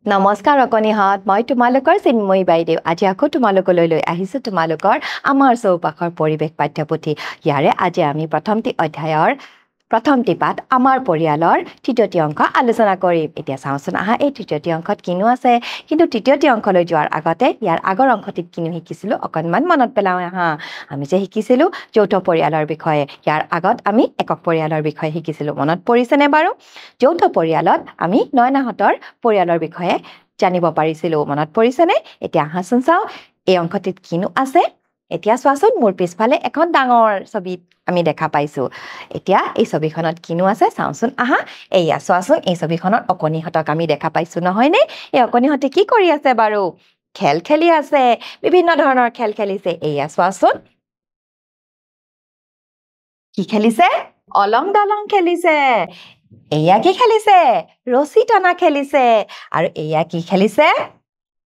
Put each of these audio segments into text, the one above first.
নমস্কাৰ অকনিহত মই তোমালোকৰ চিন্ময়ী বাইদেউ আজি আকৌ তোমালোকলৈ লৈ আহিছো তোমালোকৰ আমাৰ চৌপাশৰ পৰিৱেশ পাঠ্যপুথি ইয়াৰে আজি আমি প্ৰথমটি অধ্যায়ৰ প্ৰথমটি পাঠ আমাৰ পৰিয়ালৰ তৃতীয়টি অংক আলোচনা কৰিম এতিয়া চাওঁচোন আহা এই তৃতীয়টি অংকত কিনো আছে কিন্তু তৃতীয়টি অংকলৈ যোৱাৰ আগতে ইয়াৰ আগৰ অংকটিত কিনো শিকিছিলো অকনমান মনত পেলাওঁ আহা আমি যে শিকিছিলো যৌথ পৰিয়ালৰ বিষয়ে ইয়াৰ আগত আমি একক পৰিয়ালৰ বিষয়ে শিকিছিলো মনত পৰিছেনে বাৰু যৌথ পৰিয়ালত আমি নয়নাহঁতৰ পৰিয়ালৰ বিষয়ে জানিব পাৰিছিলো মনত পৰিছেনে এতিয়া আহাচোন চাওঁ এই অংকটিত কিনো আছে এতিয়া চোৱাচোন মোৰ পিছফালে এখন ডাঙৰ ছবি আমি দেখা পাইছো এতিয়া এই ছবিখনত কিনো আছে চাওঁচোন আহা এইয়া চোৱাচোন এই ছবিখনত অকনিহঁতক আমি দেখা পাইছো নহয়নে এই অকনিহঁতে কি কৰি আছে বাৰু খেল খেলি আছে বিভিন্ন ধৰণৰ খেল খেলিছে এইয়া চোৱাচোন কি খেলিছে অলং দলং খেলিছে এয়া কি খেলিছে ৰছী টনা খেলিছে আৰু এয়া কি খেলিছে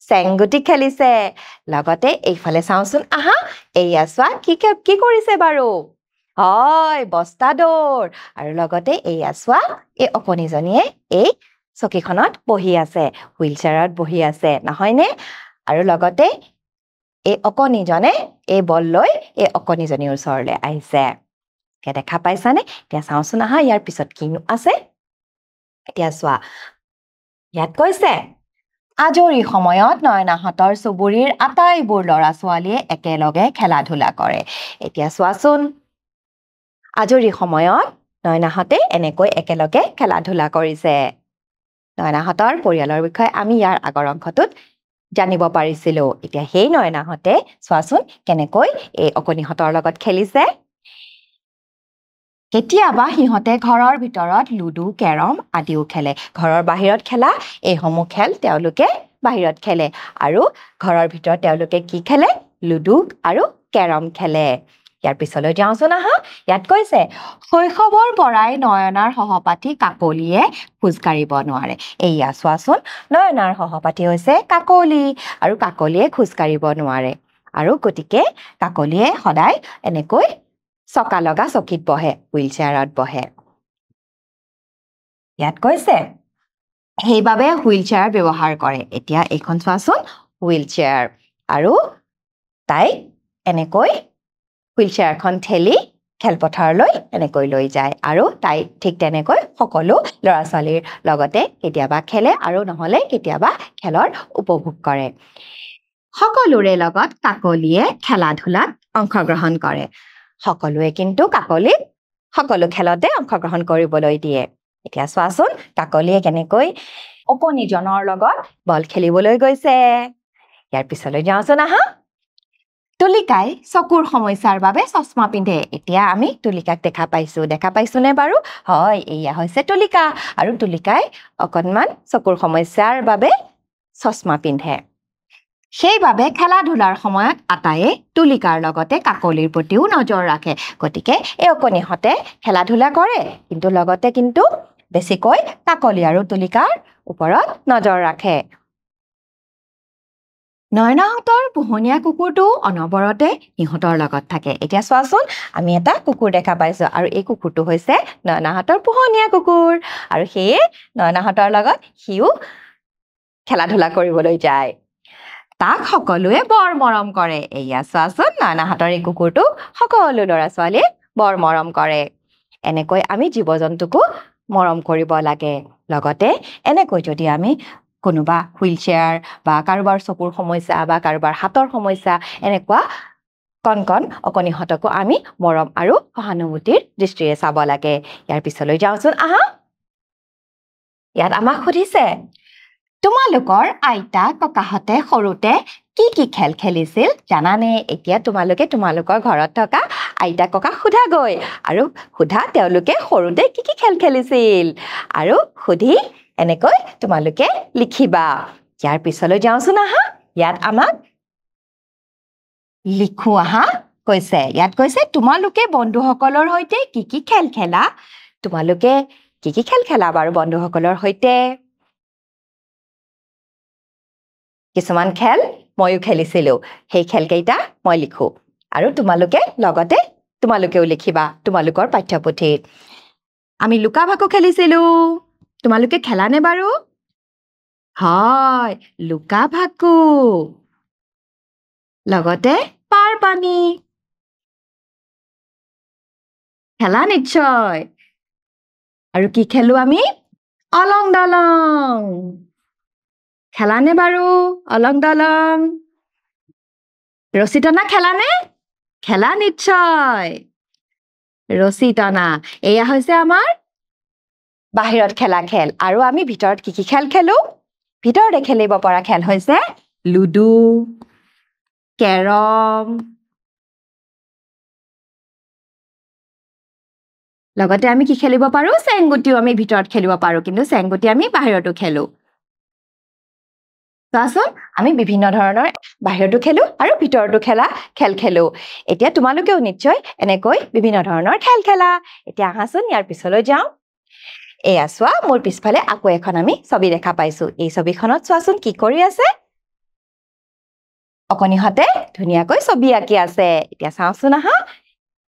চেংগুটি খেলিছে লগতে এইফালে চাওঁচোন আহা এয়া চোৱা কি কৰিছে বাৰু হয় বস্তা দৌৰ আৰু লগতে এয়া চোৱা এই অকনিজনীয়ে এই চকীখনত বহি আছে হুইল চেয়াৰত বহি আছে নহয়নে আৰু লগতে এই অকনিজনে এই বল লৈ এই অকনিজনীৰ ওচৰলৈ আহিছে এতিয়া দেখা পাইছানে এতিয়া চাওঁচোন আহা ইয়াৰ পিছত কিনো আছে এতিয়া চোৱা ইয়াত কৈছে আজৰি সময়ত নয়নাহঁতৰ চুবুৰীৰ আটাইবোৰ ল'ৰা ছোৱালীয়ে একেলগে খেলা ধূলা কৰে এতিয়া চোৱাচোন আজৰি সময়ত নয়নাহঁতে এনেকৈ একেলগে খেলা ধূলা কৰিছে নয়নাহঁতৰ পৰিয়ালৰ বিষয়ে আমি ইয়াৰ আগৰ অংশটোত জানিব পাৰিছিলো এতিয়া সেই নয়নাহঁতে চোৱাচোন কেনেকৈ এই অকনিহঁতৰ লগত খেলিছে কেতিয়াবা সিহঁতে ঘৰৰ ভিতৰত লুডু কেৰম আদিও খেলে ঘৰৰ বাহিৰত খেলা এইসমূহ খেল তেওঁলোকে বাহিৰত খেলে আৰু ঘৰৰ ভিতৰত তেওঁলোকে কি খেলে লুডু আৰু কেৰম খেলে ইয়াৰ পিছলৈ যাওঁচোন আহা ইয়াত কৈছে শৈশৱৰ পৰাই নয়নাৰ সহপাঠী কাকলিয়ে খোজ কাঢ়িব নোৱাৰে এইয়া চোৱাচোন নয়নাৰ সহপাঠী হৈছে কাকলি আৰু কাকলিয়ে খোজ কাঢ়িব নোৱাৰে আৰু গতিকে কাকলিয়ে সদায় এনেকৈ চকা লগা চকীত বহে হুইল চেয়াৰত বহে ইয়াত কৈছে সেইবাবে হুইল চেয়াৰ ব্যৱহাৰ কৰে এতিয়া এইখন চোৱাচোন হুইল চেয়াৰ আৰু তাই এনেকৈ হুইল চেয়াৰখন ঠেলি খেলপথাৰলৈ এনেকৈ লৈ যায় আৰু তাই ঠিক তেনেকৈ সকলো ল'ৰা ছোৱালীৰ লগতে কেতিয়াবা খেলে আৰু নহলে কেতিয়াবা খেলৰ উপভোগ কৰে সকলোৰে লগত কাকলিয়ে খেলা ধূলাত অংশগ্ৰহণ কৰে সকলোৱে কিন্তু কাকলিক সকলো খেলতে অংশগ্ৰহণ কৰিবলৈ দিয়ে এতিয়া চোৱাচোন কাকলিয়ে কেনেকৈ অকনিজনৰ লগত বল খেলিবলৈ গৈছে ইয়াৰ পিছলৈ যাওঁচোন আহা তুলিকাই চকুৰ সমস্যাৰ বাবে চশমা পিন্ধে এতিয়া আমি তুলিকাক দেখা পাইছোনে বাৰু হয় এয়া হৈছে তুলিকা আৰু তুলিকাই অকণমান চকুৰ সমস্যাৰ বাবে চশমা পিন্ধে সেইবাবে খেলা ধূলাৰ সময়ত আটায়ে তুলিকাৰ লগতে কাকলিৰ প্ৰতিও নজৰ ৰাখে গতিকে এই অকনিহঁতে খেলা ধূলা কৰে কিন্তু লগতে কিন্তু বেছিকৈ কাকলি আৰু তুলিকাৰ ওপৰত নজৰ ৰাখে নয়নাহঁতৰ পোহনীয়া কুকুৰটো অনবৰতে সিহঁতৰ লগত থাকে এতিয়া চোৱাচোন আমি এটা কুকুৰ দেখা পাইছো আৰু এই কুকুৰটো হৈছে নয়নাহঁতৰ পোহনীয়া কুকুৰ আৰু সেয়ে নয়নাহঁতৰ লগত সিও খেলা ধূলা কৰিবলৈ যায় তাক সকলোৱে বৰ মৰম কৰে এয়া চোৱাচোন নয়নাহঁতৰ এই কুকুৰটো সকলো ল'ৰা ছোৱালীয়ে বৰ মৰম কৰে এনেকৈ আমি জীৱ জন্তুকো মৰম কৰিব লাগে লগতে এনেকৈ যদি আমি কোনোবা হুইল চেয়াৰ বা কাৰোবাৰ চকুৰ সমস্যা বা কাৰোবাৰ হাতৰ সমস্যা এনেকুৱা কণ অকনিহঁতকো আমি মৰম আৰু সহানুভূতিৰ দৃষ্টিৰে চাব লাগে ইয়াৰ পিছলৈ যাওঁচোন আহা ইয়াত আমাক সুধিছে তোমালোকৰ আইতা ককাহঁতে সৰুতে কি খেল খেলিছিল জানানে এতিয়া তোমালোকৰ ঘৰত থকা আইতা ককাক সোধাগৈ আৰু সোধা তেওঁলোকে সৰুতে কি খেল খেলিছিল আৰু সুধি এনেকৈ তোমালোকে লিখিবা ইয়াৰ পিছলৈ যাওঁচোন আহা ইয়াত আমাক লিখো আহা ইয়াত কৈছে তোমালোকে বন্ধুসকলৰ সৈতে কি খেল খেলা তোমালোকে কি খেল খেলা বাৰু বন্ধুসকলৰ সৈতে কিছুমান খেল ময়ো খেলিছিলো সেই খেলকেইটা মই লিখো আৰু তোমালোকেও লিখিবা তোমালোকৰ পাঠ্যপুথিত আমি লুকা ভাকু খেলিছিলো তোমালোকে খেলানে বাৰু হয় লুকা ভাকু লগতে পাৰ পানী খেলা নিশ্চয় আৰু কি খেলো আমি অলং দলং খেলানে বাৰু অলং দলং ৰছী টনা খেলানে খেলা নিশ্চয় ৰছী টনা এয়া হৈছে আমাৰ বাহিৰত খেলা খেল আৰু আমি ভিতৰত কি খেল খেলো ভিতৰতে খেলিব পৰা খেল হৈছে লুডু কেৰম লগতে আমি কি খেলিব পাৰো চেংগুটিও আমি ভিতৰত খেলিব পাৰো কিন্তু চেংগুটি আমি বাহিৰতো খেলো চাচোন আমি বিভিন্ন ধৰণৰ বাহিৰতো খেলো আৰু ভিতৰতো খেলা খেল খেলো এতিয়া তোমালোকেও নিশ্চয় এনেকৈ বিভিন্ন ধৰণৰ খেল খেলা এতিয়া আহাচোন ইয়াৰ পিছলৈ যাওঁ এয়া চোৱা মোৰ পিছফালে আকৌ এখন আমি ছবি দেখা পাইছো এই ছবিখনত চোৱাচোন কি কৰি আছে অকণিহঁতে ধুনীয়াকৈ ছবি আঁকি আছে এতিয়া চাওঁচোন আহা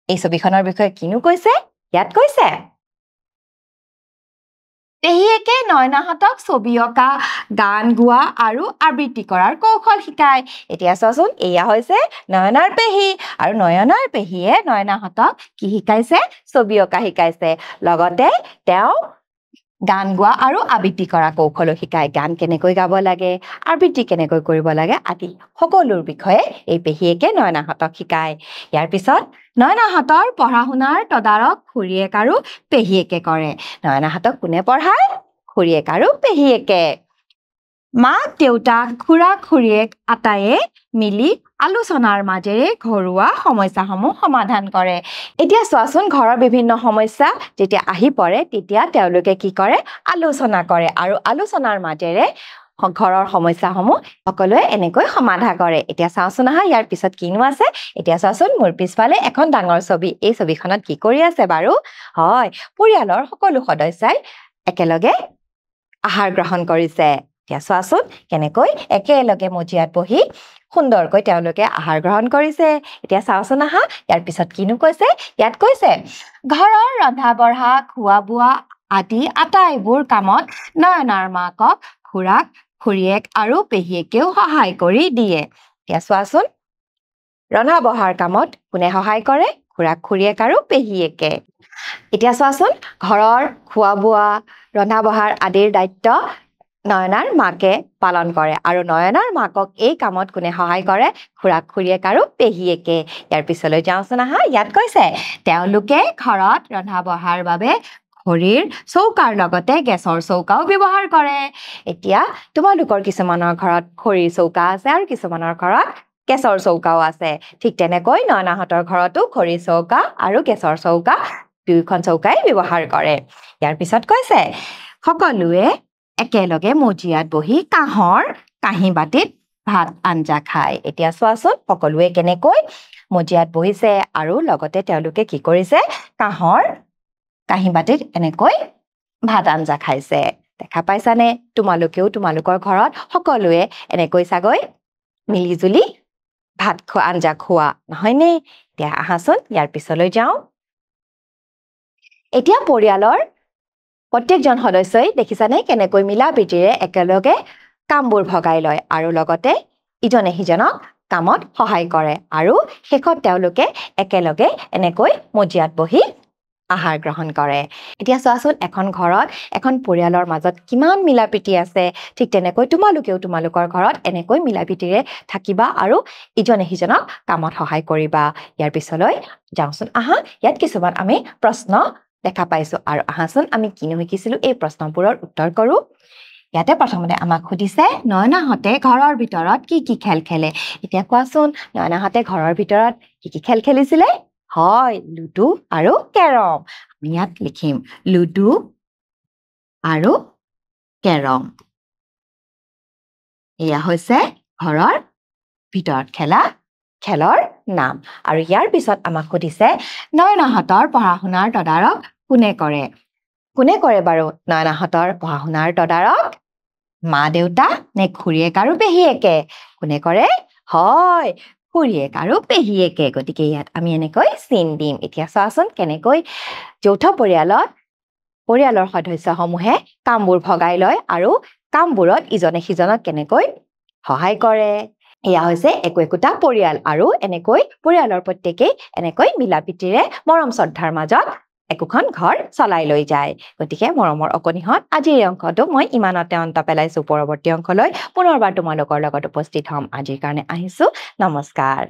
এই ছবিখনৰ বিষয়ে কিনো কৈছে ইয়াত কৈছে পেহীয়েকে নয়নাহঁতক ছবি অঁকা গান গোৱা আৰু আবৃত্তি কৰাৰ কৌশল শিকায় এতিয়া চোৱাচোন এয়া হৈছে নয়নাৰ পেহী আৰু নয়নাৰ পেহীয়ে নয়নাহঁতক কি শিকাইছে ছবি অঁকা শিকাইছে লগতে তেওঁ গান গোৱা আৰু আবৃত্তি কৰা কৌশলো শিকায় গান কেনেকৈ গাব লাগে আবৃত্তি কেনেকৈ কৰিব লাগে আদি সকলোৰ বিষয়ে এই পেহীয়েকে নয়নাহঁতক শিকায় ইয়াৰ পিছত নয়নাহঁতৰ পঢ়া শুনাৰ তদাৰক খুৰীয়েক আৰু পেহীয়েকে কৰে নয়নাহঁতক কোনে পঢ়ায় খুৰীয়েক আৰু পেহীয়েকে মাক দেউতাক খুৰা খুৰীয়েক আটায়ে মিলি আলোচনাৰ মাজেৰে ঘৰুৱা সমস্যাসমূহ সমাধান কৰে এতিয়া চোৱাচোন ঘৰৰ বিভিন্ন সমস্যা যেতিয়া আহি পৰে তেতিয়া তেওঁলোকে কি কৰে আলোচনা কৰে আৰু আলোচনাৰ মাজেৰে ঘৰৰ সমস্যাসমূহ সকলোৱে এনেকৈ সমাধা কৰে এতিয়া চাওঁচোন আহা ইয়াৰ পিছত কিনো আছে এতিয়া চাওঁচোন মোৰ পিছফালে এখন ডাঙৰ ছবি এই ছবিখনত কি কৰি আছে বাৰু হয় পৰিয়ালৰ সকলো সদস্যই একেলগে আহাৰ গ্ৰহণ কৰিছে এতিয়া চোৱাচোন কেনেকৈ একেলগে মজিয়াত বহি সুন্দৰকৈ তেওঁলোকে আহাৰ গ্ৰহণ কৰিছে এতিয়া চাওঁচোন আহা ইয়াৰ পিছত কিনো কৈছে ইয়াত কৈছে ঘৰৰ ৰন্ধা বঢ়া খোৱা বোৱা আদি আটাইবোৰ কামত নয়নাৰ মাকক খুৰাক খুৰীয়েক আৰু পেহীয়েকেও সহায় কৰি দিয়ে এতিয়া চোৱাচোন ৰন্ধা বঢ়াৰ কামত কোনে সহায় কৰে খুৰাক খুৰীয়েক আৰু পেহীয়েকে এতিয়া চোৱাচোন ঘৰৰ খোৱা বোৱা ৰন্ধা বঢ়াৰ আদিৰ দায়িত্ব নয়নাৰ মাকে পালন কৰে আৰু নয়নাৰ মাকক এই কামত কোনে সহায় কৰে খুৰাক খুৰীয়েক আৰু পেহীয়েকে ইয়াৰ পিছলৈ যাওঁচোন আহা ইয়াত কৈছে তেওঁলোকে ঘৰত ৰন্ধা বঢ়াৰ বাবে খৰিৰ চৌকাৰ লগতে গেছৰ চৌকাও ব্যৱহাৰ কৰে এতিয়া তোমালোকৰ কিছুমানৰ ঘৰত খৰিৰ চৌকা আছে আৰু কিছুমানৰ ঘৰত গেছৰ চৌকাও আছে ঠিক তেনেকৈ নয়নাহঁতৰ ঘৰতো খৰিৰ চৌকা আৰু গেছৰ চৌকা দুয়োখন চৌকাই ব্যৱহাৰ কৰে ইয়াৰ পিছত কৈছে সকলোৱে একেলগে মজিয়াত বহি কাঁহৰ কাঁহী বাতিত ভাত আঞ্জা খায় এতিয়া চোৱাচোন সকলোৱে কেনেকৈ মজিয়াত বহিছে আৰু লগতে তেওঁলোকে কি কৰিছে কাঁহৰ কাঁহী বাতিত এনেকৈ ভাত আঞ্জা খাইছে দেখা পাইছানে তোমালোকেও তোমালোকৰ ঘৰত সকলোৱে এনেকৈ চাগৈ মিলিজুলি ভাত খোৱা আঞ্জা খোৱা নহয়নে এতিয়া আহাচোন ইয়াৰ পিছলৈ যাওঁ এতিয়া পৰিয়ালৰ প্ৰত্যেকজন সদস্যই দেখিছানে কেনেকৈ মিলা প্ৰীতিৰে একেলগে কামবোৰ ভগাই লয় আৰু লগতে ইজনে সিজনক কামত সহায় কৰে আৰু শেষত তেওঁলোকে একেলগে এনেকৈ মজিয়াত বহি আহাৰ গ্ৰহণ কৰে এতিয়া চোৱাচোন এখন ঘৰত এখন পৰিয়ালৰ মাজত কিমান মিলা প্ৰীতি আছে ঠিক তেনেকৈ তোমালোকেও তোমালোকৰ ঘৰত এনেকৈ মিলা প্ৰীতিৰে থাকিবা আৰু ইজনে সিজনক কামত সহায় কৰিবা ইয়াৰ পিছলৈ যাওঁচোন আহা ইয়াত কিছুমান আমি প্ৰশ্ন দেখা পাইছো আৰু আহাচোন আমি কিনো শিকিছিলো এই প্ৰশ্নবোৰৰ উত্তৰ কৰো ইয়াতে প্ৰথমতে আমাক সুধিছে নয়নাহঁতে ঘৰৰ ভিতৰত কি খেল খেলে এতিয়া কোৱাচোন নয়নাহঁতে ঘৰৰ ভিতৰত কি খেল খেলিছিলে হয় লুডু আৰু কেৰম আমি ইয়াত লিখিম লুডু আৰু কেৰম এয়া হৈছে ঘৰৰ ভিতৰত খেলা খেলৰ নাম আৰু ইয়াৰ পিছত আমাক সুধিছে নয়নাহঁতৰ পঢ়া শুনাৰ তদাৰক কোনে কৰে বাৰু নয়নাহঁতৰ পঢ়া শুনাৰ তদাৰক মা দেউতা নে খুৰীয়েক আৰু পেহীয়েকে কোনে কৰে হয় খুৰীয়েক আৰু পেহীয়েকে গতিকে ইয়াত আমি এনেকৈ চিন দিম এতিয়া চোৱাচোন কেনেকৈ যৌথ পৰিয়ালৰ সদস্যসমূহে কামবোৰ ভগাই লয় আৰু কামবোৰত ইজনে সিজনক কেনেকৈ সহায় কৰে এয়া হৈছে একোটা পৰিয়াল আৰু এনেকৈ পৰিয়ালৰ প্ৰত্যেকই এনেকৈ মিলাপ্ৰীতিৰে মৰম শ্ৰদ্ধাৰ মাজত একোখন ঘৰ চলাই লৈ যায় গতিকে মৰমৰ অকণিহঁত আজিৰ এই অংকটো মই ইমানতে অন্ত পেলাইছো পৰৱৰ্তী অংকলৈ পুনৰবাৰ তোমালোকৰ লগত উপস্থিত হ'ম আজিৰ কাৰণে আহিছো নমস্কাৰ